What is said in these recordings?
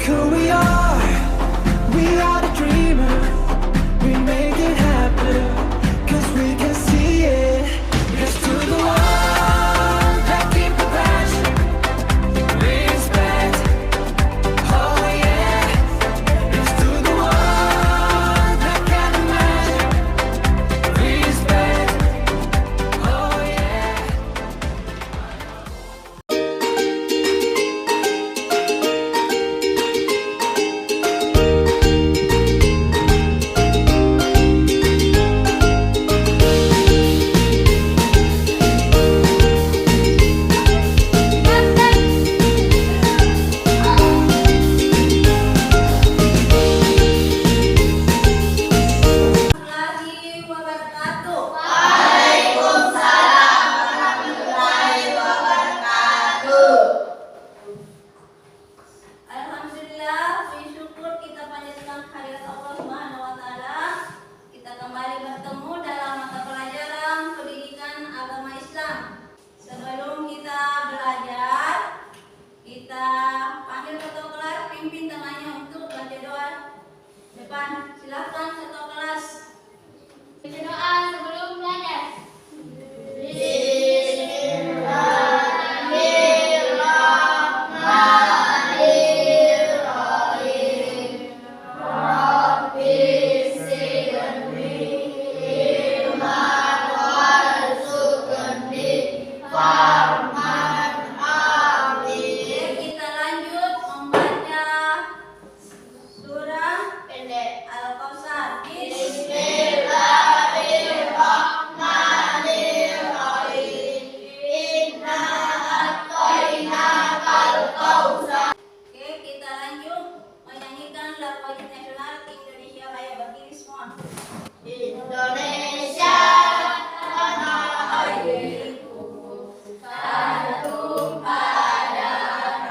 who we are. We are the dreamers. We make it happen, 'cause we can see it. Here's to the ones that keep the passion. Respect, oh yeah. Here's to the ones that can imagine. Respect, oh yeah. Warahmatullahi wabarakatuh. Alhamdulillah, puji syukur kita panjatkan kehadirat Allah Subhanahu wa taala. Kita kembali bertemu dalam mata pelajaran pendidikan agama Islam. Sebelum kita belajar, kita panggil ketua kelas, pimpin temannya untuk baca doa depan. Silakan ketua kelas. Baca doa sebelum belajar. Oke, kita lanjut membaca surah Al-Kautsar. Oke, kita lanjut menyanyikan lagu nasional Indonesia Raya. Berdiri semua. Indonesia tanah airku, satu padaku.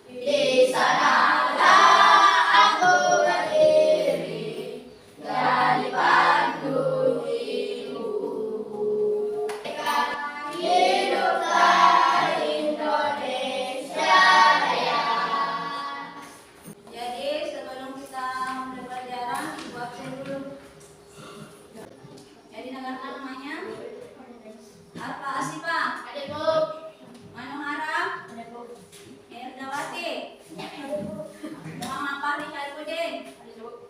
Di sanalah aku berdiri, dari pandu ibu. Hiduplah Indonesia Raya. Jadi sebelum kita mulai pelajaran, ibu absen dulu. Jadi dengarkan namanya. Alfa Asifa, Ada Bu. Manuhara, Erdawati, Muhammad Fahri Syarifudin,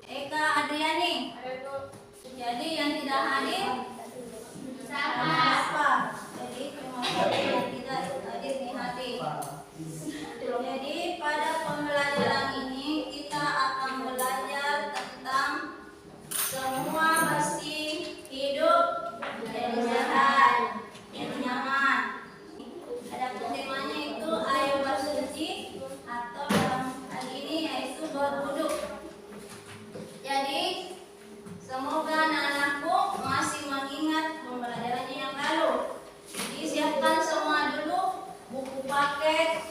Eka Adriani. Jadi yang tidak hadir Sama. apa? Jadi terima kasih yang tidak hadir di hati. Jadi pada pembelajaran ini kita akan belajar tentang semua bersih hidup jadi sehat, jadi nyaman. Ada temanya itu ayo bersuci atau dalam hal ini yaitu berwudhu. Jadi semoga anak-anakku masih mengingat pembelajarannya yang lalu. Jadi siapkan semua dulu buku paket.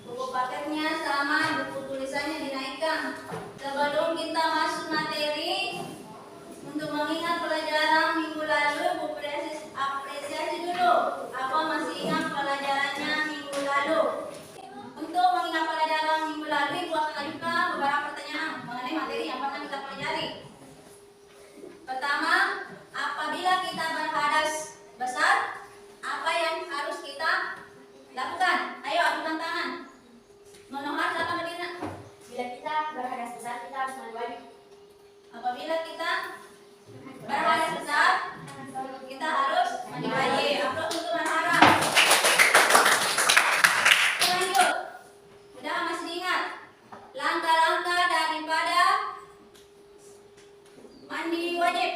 Buku paketnya sama, buku tulisannya dinaikkan. Sebelum kita masuk materi, untuk mengingat pelajaran minggu lalu, Bu apresiasi dulu. Apa masih ingat pelajarannya minggu lalu? Untuk mengingat pelajaran minggu lalu, Ibu akan ajukan beberapa pertanyaan mengenai materi yang pernah kita pelajari. Pertama, apabila kita berhadas besar, apa yang harus kita lakukan? Ayo ajukan tangan. Manohar, silakan berdiri. Nak. Bila kita berhadas besar, kita harus mandi wajib. Apabila kita berhadas besar, kita harus mandi wajib. Aplaus untuk Manohara. Lanjut. Sudah masih diingat langkah-langkah daripada mandi wajib.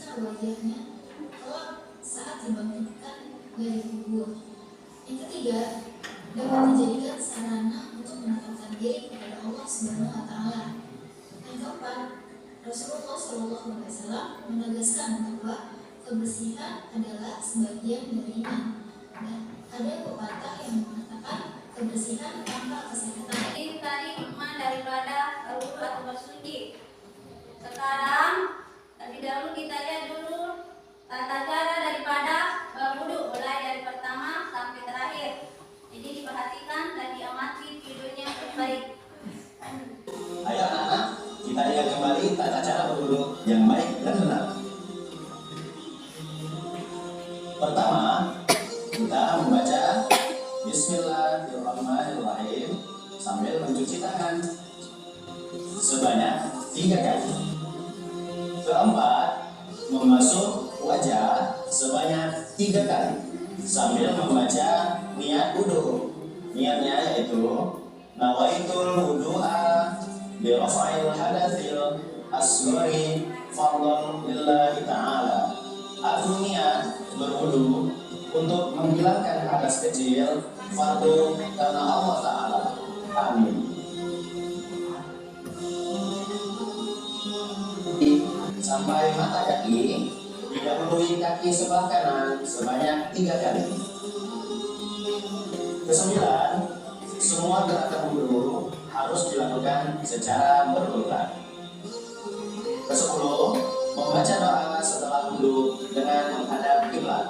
besar wajahnya kelak saat dibangkitkan dari kubur. Yang ketiga, dapat dijadikan sarana untuk mendekatkan diri kepada Allah Subhanahu wa Ta'ala. Yang keempat, Rasulullah SAW menegaskan bahwa kebersihan adalah sebagian dari iman, dan ada pepatah yang mengatakan kebersihan tanpa kesehatan. Jadi tadi hikmah daripada berwudu atau bersuci. Sekarang lebih dahulu kita lihat dulu tata cara daripada berwudu, mulai dari pertama sampai terakhir. Jadi diperhatikan dan diamati videonya baik. Ayo anak-anak, kita lihat kembali tata cara berwudu yang baik dan benar. Pertama, kita membaca Bismillahirrahmanirrahim sambil mencuci tangan sebanyak 3 kali. Keempat, membasuh wajah sebanyak 3 kali sambil membaca niat wudu. Niatnya yaitu nawaitul wudu'a bi raf'il hadatsil asghari fardhan lillahi ta'ala. Aku niat berwudu untuk menghilangkan hadas kecil fardu karena Allah Ta'ala. Amin. Sampai mata kaki, didahului kaki sebelah kanan sebanyak 3 kali. Kesembilan, semua gerakan wudu harus dilakukan secara berurutan. Kesepuluh, membaca doa setelah wudu dengan menghadap kiblat.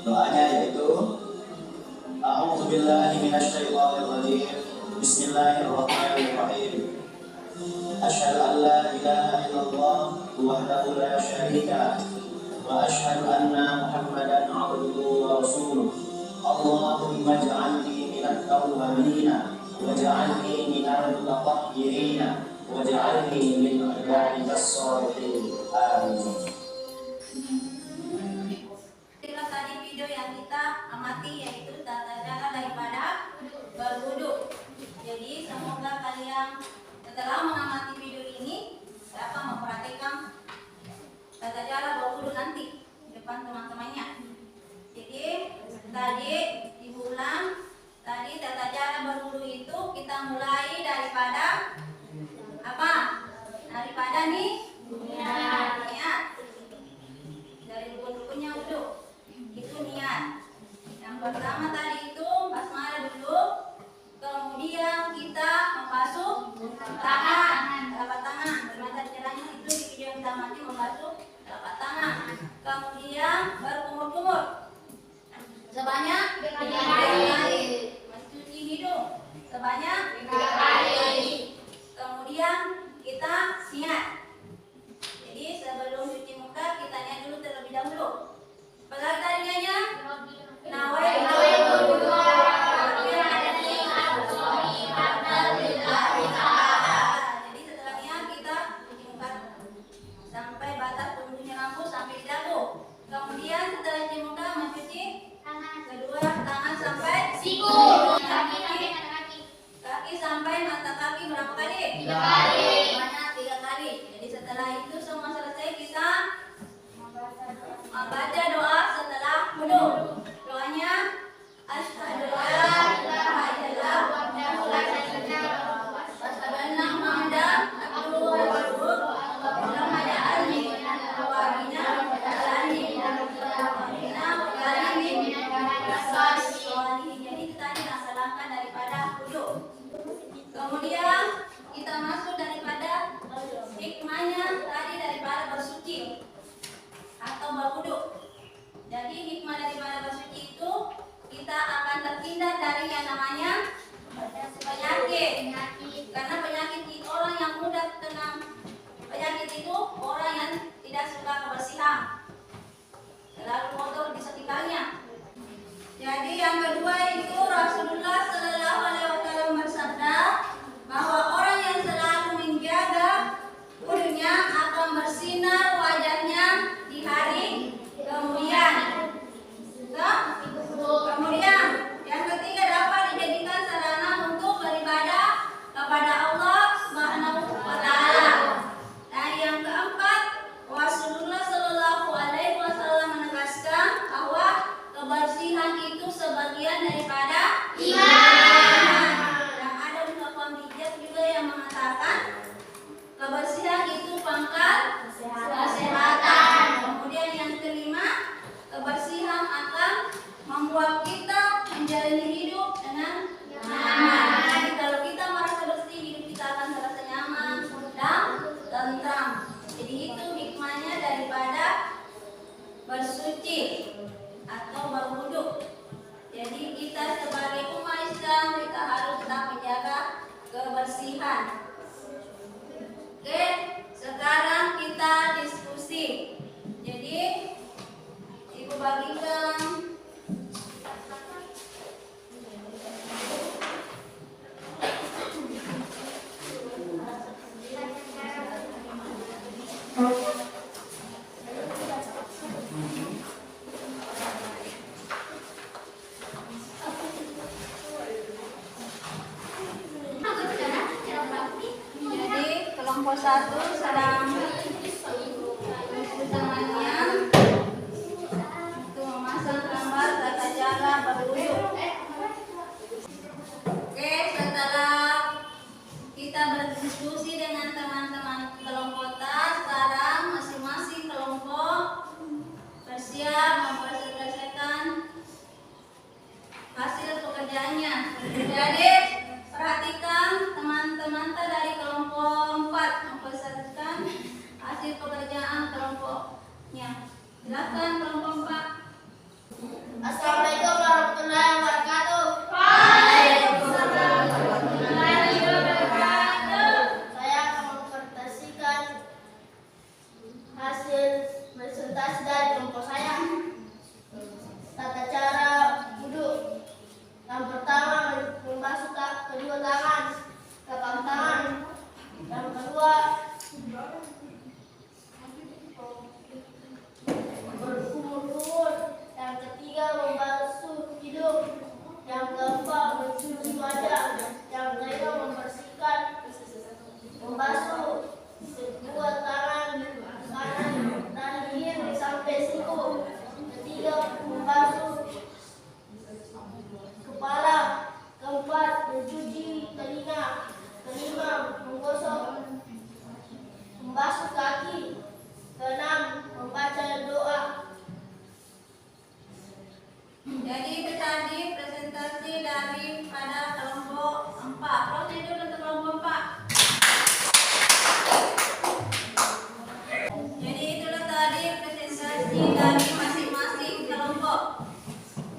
Doanya yaitu A'udzubillahi minasyaitonirrajim. Bismillahirrahmanirrahim. Asyhadu an la ilaha illallah wahdahu la syarika wa asyhadu anna Muhammadan 'abduhu wa rasuluh. Allahumma ij'alni minat tawwabina waj'alni minal mutatahhirina waj'alni min ibadikas sholihin. Amin. Itulah tadi video yang kita amati, yaitu tata cara daripada berwudu. Jadi semoga kalian setelah mengamati video ini dapat memperhatikan tata cara berwudu nanti di depan teman-temannya. Jadi tadi diulang, tadi tata cara berwudu itu kita mulai daripada apa? Daripada niat. Dari rukun-rukunnya wudu itu niat. Yang pertama tadi itu basmalah dulu, kemudian kita membasuh tangan, telapak tangan. Bagaimana caranya itu di video yang kita mati, membasuh telapak tangan. Kemudian berkumur-kumur sebanyak 3 kali. Mencuci hidung sebanyak 3 kali. Kemudian kita niat. Jadi sebelum cuci muka kita niat dulu terlebih dahulu. Apalagi tadinya nawaitul wudu. Jadi setelah niat kita cuci muka sampai batas tumbuhnya rambut sampai di dagu. Kemudian setelah cuci muka mencuci kedua tangan sampai siku. Kaki sampai mata kaki berapa kali? 3 kali. Banyak 3 kali. Jadi setelah itu semua selesai, kita membaca doa setelah wudu. Doanya asyhadu an la ilaha illallah wahdahu la syarika lahu wa asyhadu anna Muhammadan abduhu wa rasuluh. Allahumma ja'alni minal tawwabina wa ja'alni minal mutatahhirina wa ja'alni minal sholihin. Jadi kita dilaksanakan daripada wudu. Kemudian kita masuk daripada hikmahnya tadi daripada bersuci atau berwudu. Jadi hikmah daripada bersuci itu kita akan terhindar kebersihan. Oke, sekarang kita diskusi. Jadi Ibu bagikan kelompok 1 sedang tangannya untuk memasang gambar tata cara berwudu. Oke, setelah kita berdiskusi dengan teman-teman kelompok tas, sekarang masing-masing kelompok bersiap mempresentasikan hasil pekerjaannya. Jadi perhatikan teman-teman dari kelompok 4 mempresentasikan hasil pekerjaan kelompoknya. Silakan kelompok 4. Assalamualaikum warahmatullahi wabarakatuh. Saya akan mempresentasikan hasil presentasi dari kelompok saya. Tata cara wudhu. Yang pertama, membasuh kedua tangan, telapak tangan. Yang kedua, berkumur-kumur. Yang ketiga, membasuh hidung. Yang keempat, mencuci wajah. Yang kelima, membersihkan, membasuh kedua tangan kanan dan kiri sampai siku. Ketiga, membasuh kepala. Keempat, mencuci telinga. Kelima, menggosok, membasuh kaki. Keenam, membaca doa. Jadi itu tadi presentasi daripada kelompok 4. Prosedur untuk kelompok 4. Jadi itulah tadi presentasi dari masing-masing kelompok.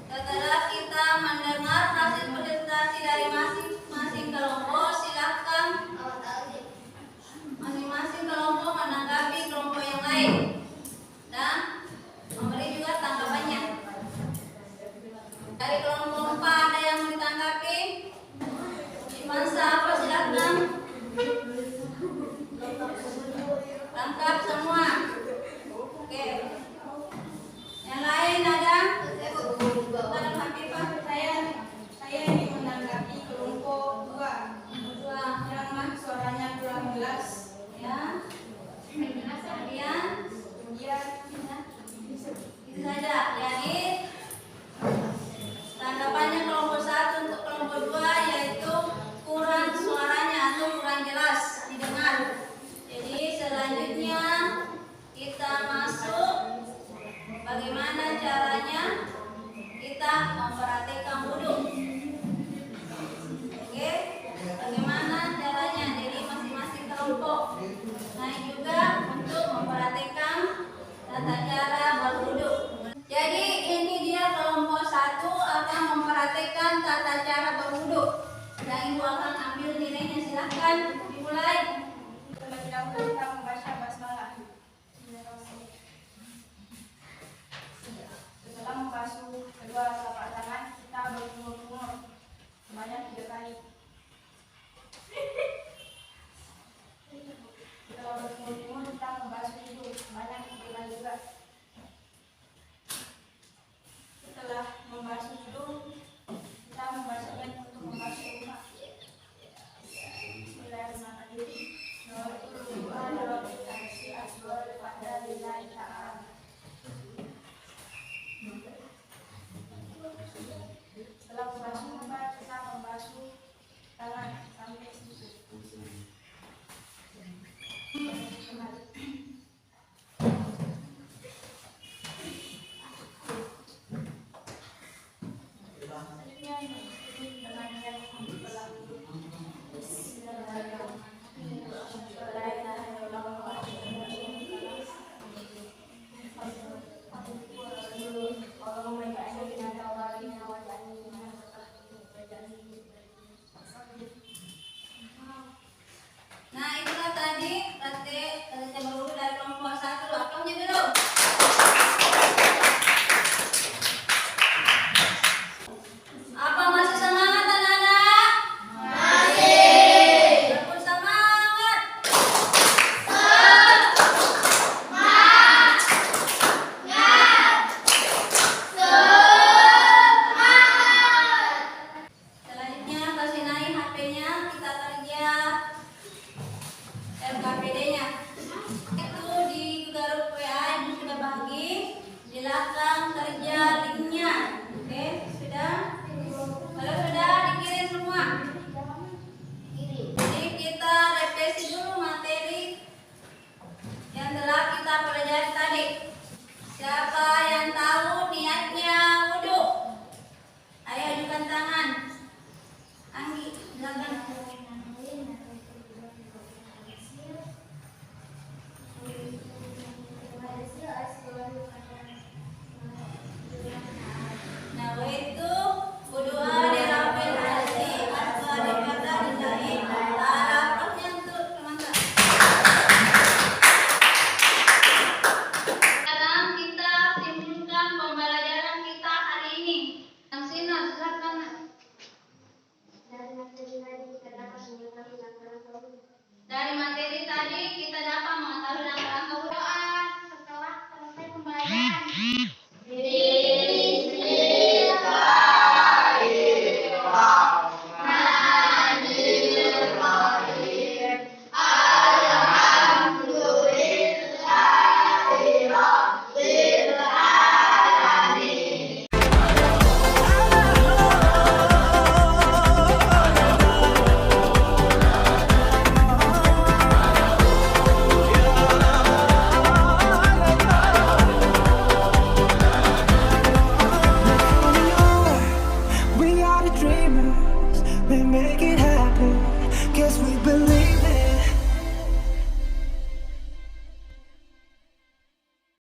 Setelah kita mendengar hasil presentasi dari masing-masing kelompok, silakan masing-masing kelompok menanggapi kelompok yang lain dan memberi juga tanggapannya. Dari kelompok 4 ada yang mau ditanggapi? Iman siapa, silakan. Lengkap semua. Oke. Yang lain ada? Bukan Hafifah. Saya ingin menanggapi kelompok 2 yang suaranya kurang jelas. Ya. Kemudian itu saja. Jadi tanggapannya kelompok 1 untuk kelompok 2 yaitu kurang suaranya atau kurang jelas didengar. Jadi selanjutnya kita masuk bagaimana caranya kita memperhatikan wudhu. Oke, bagaimana caranya? Jadi masing-masing kelompok naik juga untuk memperhatikan tata cara berwudhu. Jadi ini dia kelompok 1 akan memperhatikan tata cara berwudhu. Dan ibu akan ambil nilainya, silahkan dimulai. Terlebih dahulu kita membaca basmalah. Setelah membasuh kedua telapak tangan, kita berkumur-kumur sebanyak 3 kali. Setelah berkumur-kumur, kita membasuh hidung sebanyak 3 kali juga. Setelah membasuh hidung, kita membasuhkan untuk membasuh muka. Bismillahirrahmanirrahim. Siapa